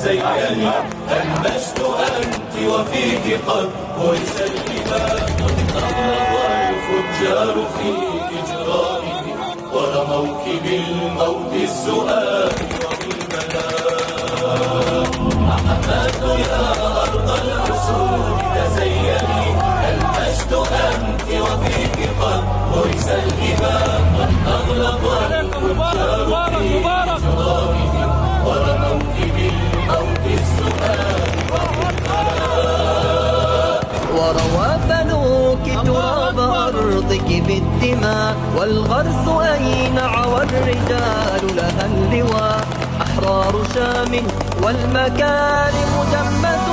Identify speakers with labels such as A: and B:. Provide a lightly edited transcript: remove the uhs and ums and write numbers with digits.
A: تزيني، المجد أنت وفيك قد ورث الإمام. أغلق الفجار في إجرامه ورموك بالموت السؤال وبالبلاء. أحمد يا أرض الحسود تزيني، المجد أنت وفيك قد ورث الإمام. أغلق الفجار في إجرامه ورموك بالموت السؤال وبالبلاء.
B: وروى بنوك تراب أرضك بالدماء، والغرس أينع والرجال لها اللواء. أحرار شام والمكارم جمة